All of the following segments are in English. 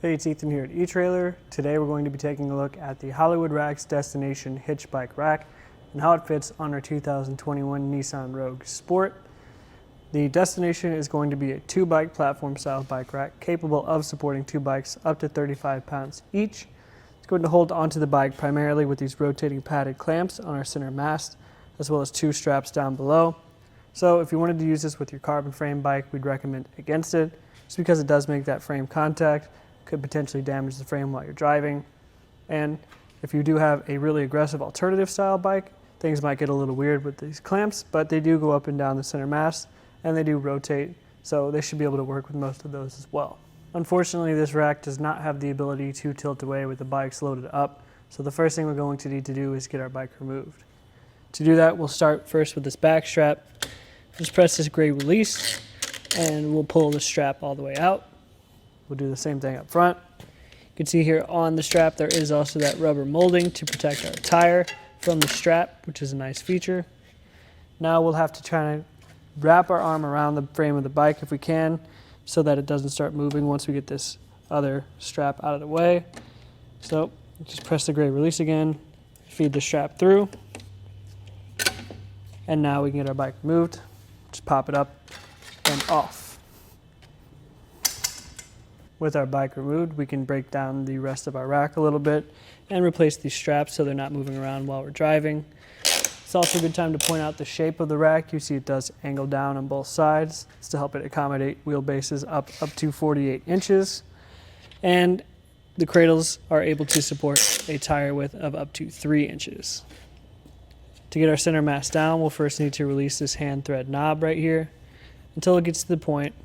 Hey, it's Ethan here at eTrailer. Today we're going to be taking a look at the Hollywood Rack's Destination Hitch Bike Rack and how it fits on our 2021 Nissan Rogue Sport. The Destination is going to be a 2-bike platform style bike rack capable of supporting 2 bikes up to 35 pounds each. It's going to hold onto the bike primarily with these rotating padded clamps on our center mast, as well as 2 straps down below. So if you wanted to use this with your carbon frame bike, we'd recommend against it, just because it does make that frame contact, could potentially damage the frame while you're driving. And if you do have a really aggressive alternative style bike, things might get a little weird with these clamps, but they do go up and down the center mast and they do rotate, so they should be able to work with most of those as well. Unfortunately, this rack does not have the ability to tilt away with the bikes loaded up, so the first thing we're going to need to do is get our bike removed. To do that, we'll start first with this back strap. Just press this gray release and we'll pull the strap all the way out. We'll do the same thing up front. You can see here on the strap there is also that rubber molding to protect our tire from the strap, which is a nice feature. Now we'll have to try to wrap our arm around the frame of the bike if we can, so that it doesn't start moving once we get this other strap out of the way. So just press the gray release again, feed the strap through, and now we can get our bike removed. Just pop it up and off. With our bike removed, we can break down the rest of our rack a little bit and replace these straps so they're not moving around while we're driving. It's also a good time to point out the shape of the rack. You see it does angle down on both sides. It's to help it accommodate wheelbases up to 48 inches. And the cradles are able to support a tire width of up to 3 inches. To get our center mast down, we'll first need to release this hand thread knob right here until it gets to the point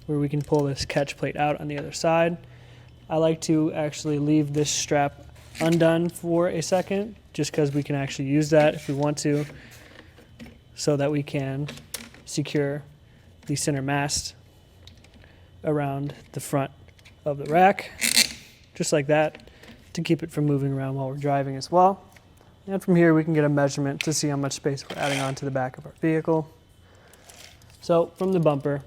where we can pull this catch plate out on the other side. I like to actually leave this strap undone for a second, just because we can actually use that if we want to, so that we can secure the center mast around the front of the rack, just like that, to keep it from moving around while we're driving as well. And from here we can get a measurement to see how much space we're adding onto the back of our vehicle. So from the bumper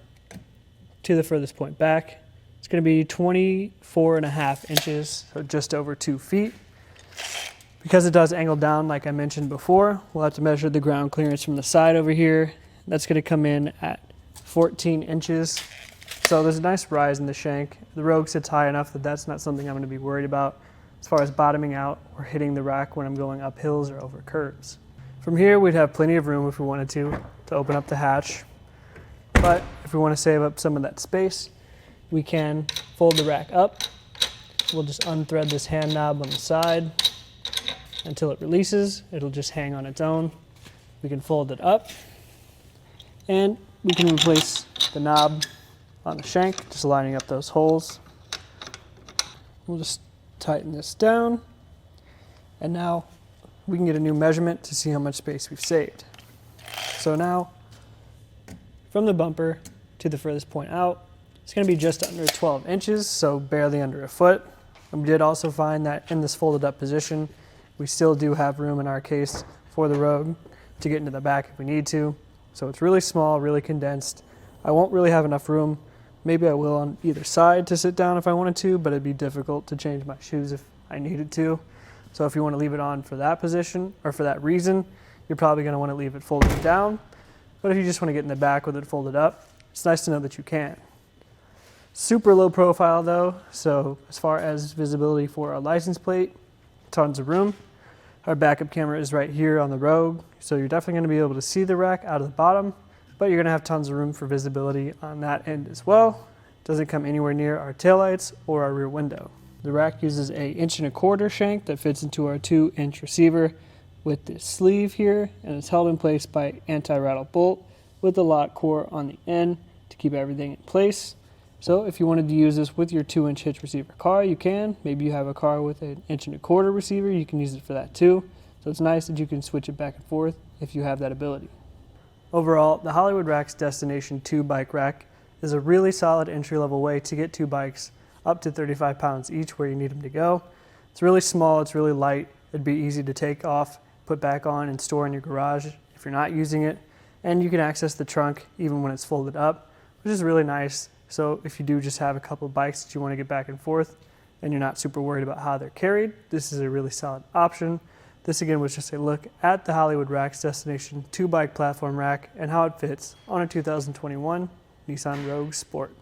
to the furthest point back, it's going to be 24.5 inches, so just over 2 feet. Because it does angle down, like I mentioned before, we'll have to measure the ground clearance from the side over here. That's going to come in at 14 inches. So there's a nice rise in the shank. The Rogue sits high enough that that's not something I'm going to be worried about as far as bottoming out or hitting the rack when I'm going up hills or over curves. From here, we'd have plenty of room if we wanted to open up the hatch. But if we want to save up some of that space, we can fold the rack up. We'll just unthread this hand knob on the side until it releases. It'll just hang on its own. We can fold it up and we can replace the knob on the shank, just lining up those holes. We'll just tighten this down, and now we can get a new measurement to see how much space we've saved. So now, from the bumper to the furthest point out, it's going to be just under 12 inches, so barely under a foot. And we did also find that in this folded up position, we still do have room in our case for the Rogue to get into the back if we need to. So it's really small, really condensed. I won't really have enough room. Maybe I will on either side to sit down if I wanted to, but it'd be difficult to change my shoes if I needed to. So if you want to leave it on for that position or for that reason, you're probably going to want to leave it folded down. But if you just want to get in the back with it folded up, it's nice to know that you can. Super low profile though, so as far as visibility for our license plate, tons of room. Our backup camera is right here on the Rogue, so you're definitely going to be able to see the rack out of the bottom, but you're going to have tons of room for visibility on that end as well. It doesn't come anywhere near our taillights or our rear window. The rack uses a 1.25 inch shank that fits into our 2-inch receiver with this sleeve here, and it's held in place by Anti-Rattle bolt with the lock core on the end to keep everything in place. So if you wanted to use this with your 2-inch hitch receiver car, you can. Maybe you have a car with an 1.25 inch receiver, you can use it for that too. So it's nice that you can switch it back and forth if you have that ability. Overall, the Hollywood Rack's Destination 2 bike rack is a really solid entry-level way to get 2 bikes up to 35 pounds each where you need them to go. It's really small, it's really light, it'd be easy to take off, put back on, and store in your garage if you're not using it. And you can access the trunk even when it's folded up, which is really nice So if you do just have a couple of bikes that you want to get back and forth and you're not super worried about how they're carried, this is a really solid option. This again was just a look at the Hollywood Racks Destination 2-bike platform rack and how it fits on a 2021 Nissan Rogue Sport.